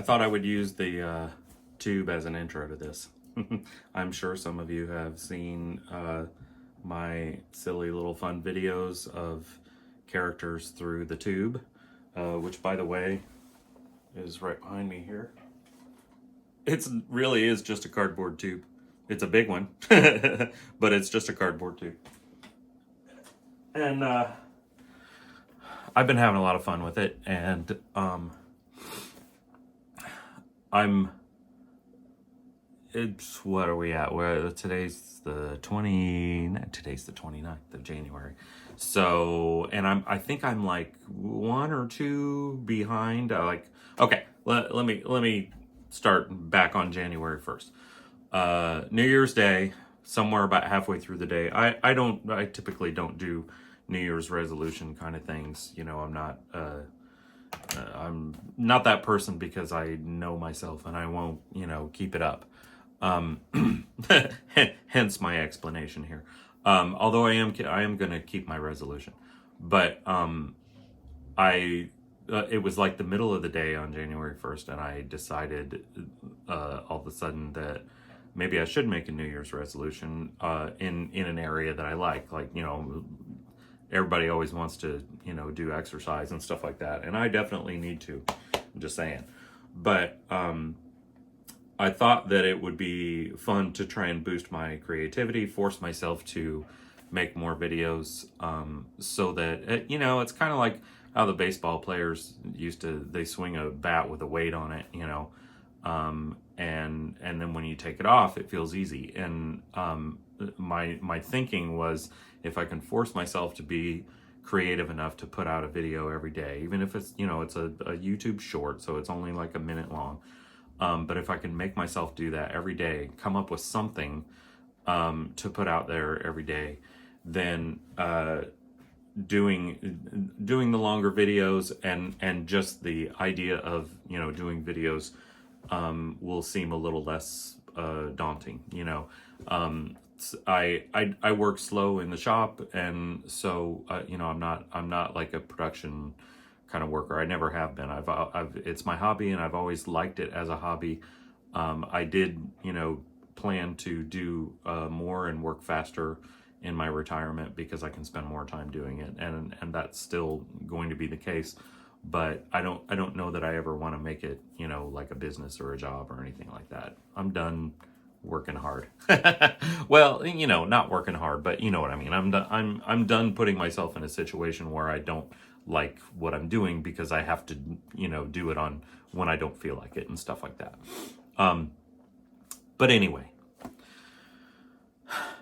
thought I would use the tube as an intro to this. I'm sure some of you have seen my silly little fun videos of characters through the tube, which, by the way, is right behind me here. It really is just a cardboard tube. It's a big one, but it's just a cardboard tube. And I've been having a lot of fun with it, and what are we at? Today's the 29th of January. So, and I think I'm like 1 or 2 behind. Okay, let me start back on January 1st. New Year's Day, somewhere about halfway through the day. I typically don't do New Year's resolution kind of things. You know, I'm not that person because I know myself and I won't, keep it up. Hence my explanation here. Although I am going to keep my resolution, but it was like the middle of the day on January 1st, and I decided all of a sudden that maybe I should make a New Year's resolution in an area that I like. Like, everybody always wants to, do exercise and stuff like that, and I definitely need to. I'm just saying. But I thought that it would be fun to try and boost my creativity, force myself to make more videos, so that, it's kind of like how the baseball players they swing a bat with a weight on it, and then when you take it off, it feels easy. And my thinking was, if I can force myself to be creative enough to put out a video every day, even if it's, it's a YouTube short, so it's only like a minute long. But if I can make myself do that every day, come up with something to put out there every day, then doing the longer videos and just the idea of doing videos will seem a little less daunting. I work slow in the shop, and so I'm not like a production kind of worker. I never have been. It's my hobby, and I've always liked it as a hobby. I did plan to do more and work faster in my retirement because I can spend more time doing it, and that's still going to be the case. But I don't know that I ever want to make it like a business or a job or anything like that. I'm done working hard. Well, not working hard, but you know what I mean. I'm done putting myself in a situation where I don't like what I'm doing because I have to do it on when I don't feel like it and stuff like that. But anyway,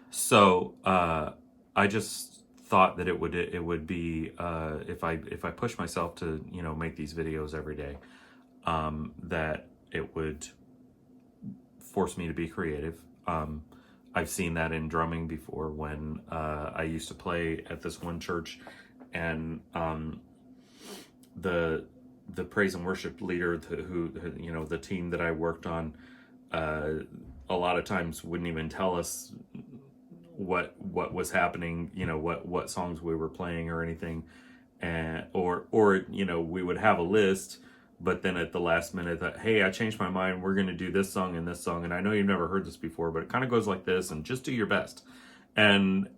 so I just thought that it would be if I push myself to make these videos every day, that it would force me to be creative. I've seen that in drumming before when I used to play at this one church, and the praise and worship leader who the team that I worked on, a lot of times wouldn't even tell us what was happening, what songs we were playing or anything, or we would have a list, but then at the last minute that, hey, I changed my mind, we're going to do this song and this song, and I know you've never heard this before, but it kind of goes like this, and just do your best. And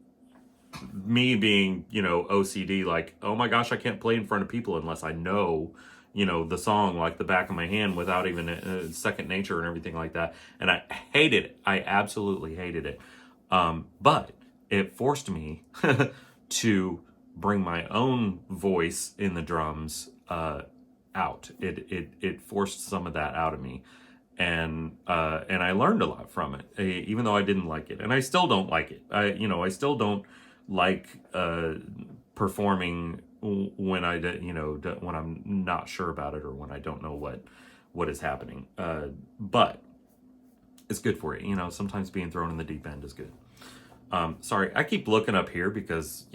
me being OCD, like, oh my gosh, I can't play in front of people unless I know the song like the back of my hand, without even second nature and everything like that. And I hated it. I absolutely hated it. But it forced me to bring my own voice in the drums out. It forced some of that out of me, and I learned a lot from it, even though I didn't like it, and I still don't like it. I still don't like performing when when I'm not sure about it, or when I don't know what is happening. But it's good for you. Sometimes being thrown in the deep end is good. Sorry, I keep looking up here because,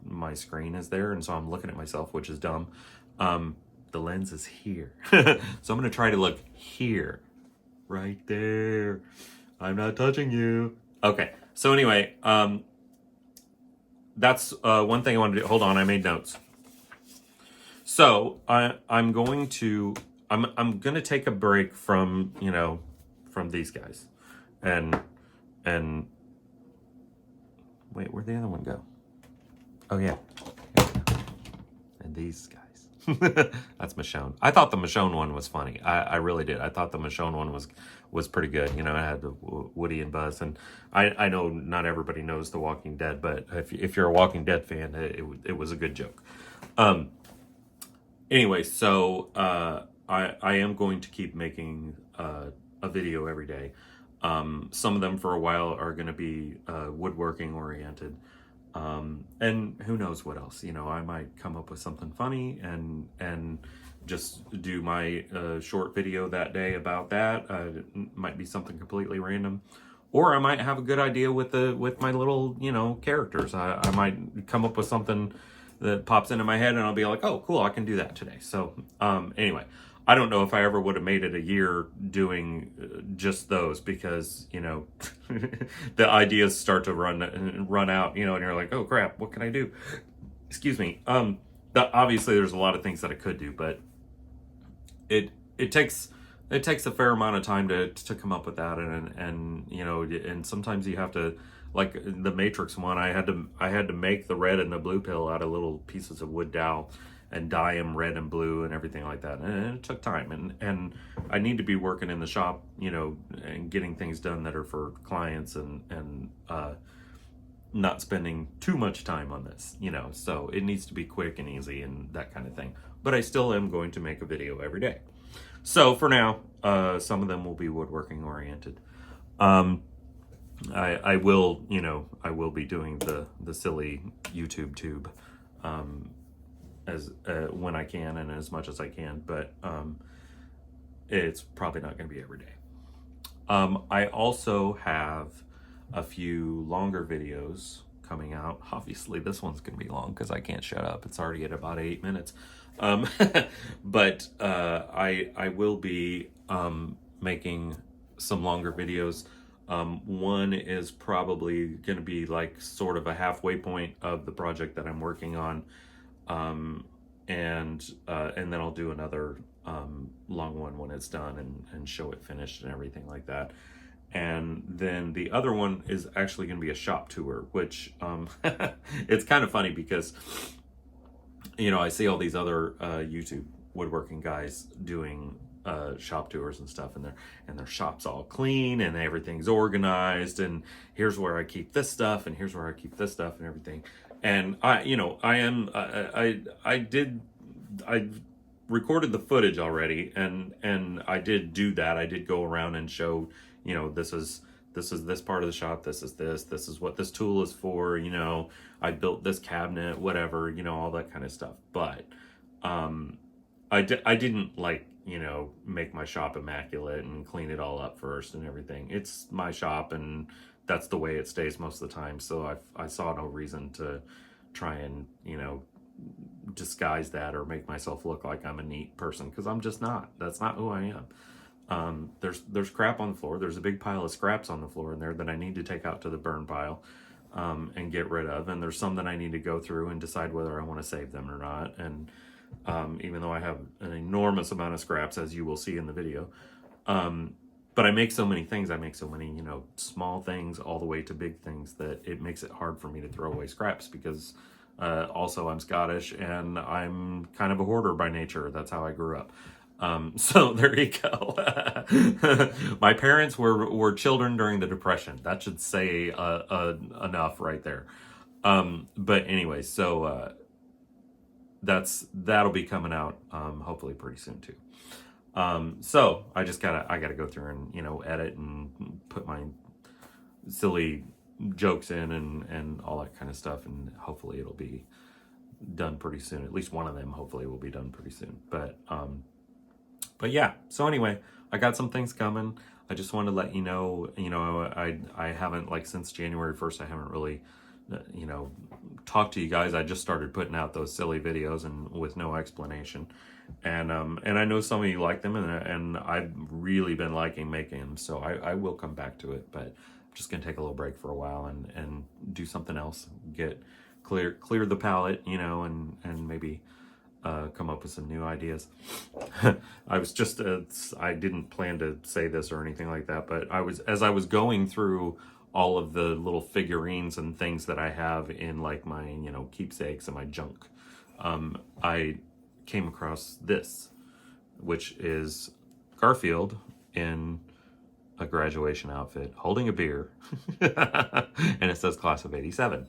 my screen is there, and so I'm looking at myself, which is dumb. The lens is here. So I'm going to try to look here. Right there. I'm not touching you. Okay, so anyway, that's one thing I wanted to do. Hold on, I made notes. So I'm going to I'm gonna take a break from, you know, from these guys, and and wait, where'd the other one go? Oh yeah, and these guys. That's Michonne. I thought the Michonne one was funny. I really did. I thought the Michonne one was pretty good. You know, I had the Woody and Buzz, and I know not everybody knows The Walking Dead, but if you're a Walking Dead fan, it was a good joke. Anyway, so I am going to keep making a video every day. Some of them for a while are going to be woodworking oriented. And who knows what else, you know, I might come up with something funny and just do my short video that day about that. It might be something completely random, or I might have a good idea with my little, you know, characters. I might come up with something that pops into my head and I'll be like, oh, cool, I can do that today. So, anyway, I don't know if I ever would have made it a year doing just those, because, you know, the ideas start to run out, you know, and you're like, oh crap, what can I do? Excuse me. Obviously there's a lot of things that I could do, but it takes a fair amount of time to come up with that, and you know, and sometimes you have to, like the Matrix one, I had to make the red and the blue pill out of little pieces of wood dowel and dye them red and blue and everything like that, and it took time, and I need to be working in the shop, you know, and getting things done that are for clients, and not spending too much time on this, you know, so it needs to be quick and easy and that kind of thing. But I still am going to make a video every day. So for now, some of them will be woodworking oriented. I will, you know, I will be doing the silly YouTube tube as when I can and as much as I can, but it's probably not going to be every day. I also have a few longer videos coming out. Obviously, this one's going to be long because I can't shut up. It's already at about 8 minutes. But I will be making some longer videos. One is probably going to be like sort of a halfway point of the project that I'm working on. And then I'll do another long one when it's done and show it finished and everything like that. And then the other one is actually going to be a shop tour, which it's kind of funny because, you know, I see all these other YouTube woodworking guys doing shop tours and stuff, and their shop's all clean and everything's organized, and here's where I keep this stuff, and here's where I keep this stuff and everything. And I recorded the footage already, and I did do that. I did go around and show, you know, this is this part of the shop, this is what this tool is for, you know, I built this cabinet, whatever, you know, all that kind of stuff. But I didn't, like, you know, make my shop immaculate and clean it all up first and everything. It's my shop, and that's the way it stays most of the time. So I saw no reason to try and, you know, disguise that or make myself look like I'm a neat person, because I'm just not. That's not who I am. There's crap on the floor. There's a big pile of scraps on the floor in there that I need to take out to the burn pile and get rid of. And there's some that I need to go through and decide whether I want to save them or not. And even though I have an enormous amount of scraps, as you will see in the video, but I make so many things. I make so many, you know, small things all the way to big things that it makes it hard for me to throw away scraps, because also I'm Scottish and I'm kind of a hoarder by nature. That's how I grew up. So there you go. My parents were children during the Depression. That should say enough right there. But anyway, so that'll be coming out hopefully pretty soon too. So I gotta go through and, you know, edit and put my silly jokes in and all that kind of stuff, and hopefully it'll be done pretty soon. At least one of them hopefully will be done pretty soon. But yeah, so anyway, I got some things coming. I just wanted to let you know, I haven't, like, since January 1st, I haven't really, you know, talked to you guys. I just started putting out those silly videos and with no explanation. And I know some of you like them, and I've really been liking making them, so I will come back to it, but I'm just going to take a little break for a while and do something else, clear the palate, you know, and maybe come up with some new ideas. I was just, I didn't plan to say this or anything like that, but as I was going through all of the little figurines and things that I have in like my, you know, keepsakes and my junk, I came across this, which is Garfield in a graduation outfit holding a beer. And it says class of 87.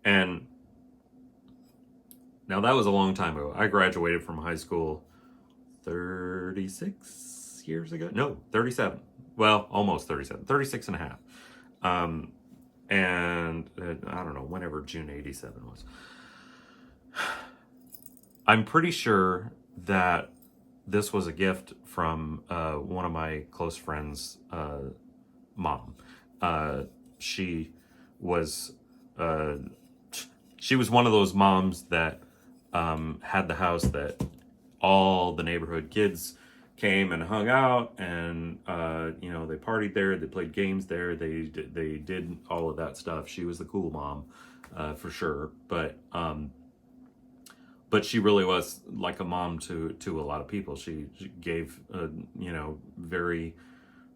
And now that was a long time ago. I graduated from high school 36 years ago. No, 37. Well, almost 37. 36 and a half. And I don't know, whenever June 87 was. I'm pretty sure that this was a gift from one of my close friends' mom. She was one of those moms that had the house that all the neighborhood kids came and hung out, and you know, they partied there, they played games there, they did all of that stuff. She was the cool mom, for sure. But she really was like a mom to a lot of people. She gave you know, very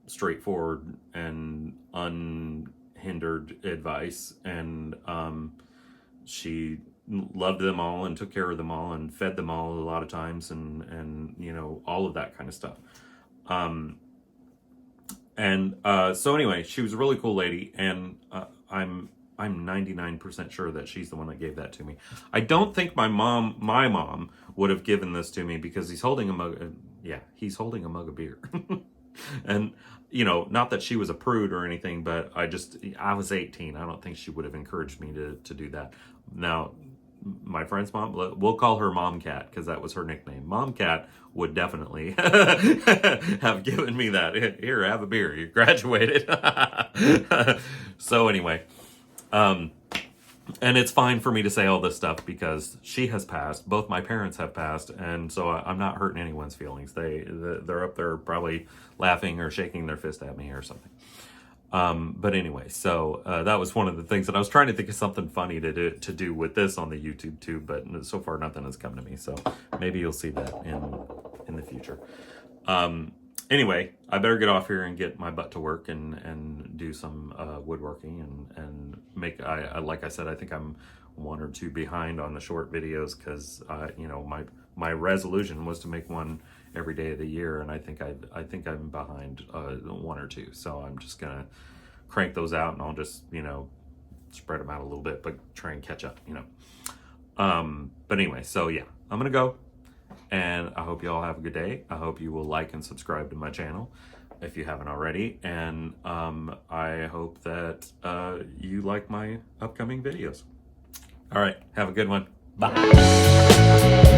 straightforward and unhindered advice, and she loved them all and took care of them all and fed them all a lot of times, and you know, all of that kind of stuff. So anyway, she was a really cool lady, and I'm 99% sure that she's the one that gave that to me. I don't think my mom would have given this to me, because he's holding a mug. He's holding a mug of beer. And, you know, not that she was a prude or anything, but I was 18. I don't think she would have encouraged me to do that. Now, my friend's mom, we'll call her Mom Cat, because that was her nickname. Mom Cat would definitely have given me that. Here, have a beer. You graduated. So anyway, and it's fine for me to say all this stuff because she has passed. Both my parents have passed, and so I'm not hurting anyone's feelings. They're up there probably laughing or shaking their fist at me or something. But anyway, so that was one of the things that I was trying to think of something funny to do with this on the YouTube too, but so far nothing has come to me. So maybe you'll see that in the future. Anyway, I better get off here and get my butt to work and do some woodworking and make. Like I said, I think I'm 1 or 2 behind on the short videos, because you know, my resolution was to make one every day of the year, and I think I'm behind 1 or 2. So I'm just gonna crank those out, and I'll just, you know, spread them out a little bit, but try and catch up, you know. But anyway, so yeah, I'm gonna go. And I hope you all have a good day. I hope you will like and subscribe to my channel if you haven't already. And I hope that you like my upcoming videos. All right, have a good one. Bye.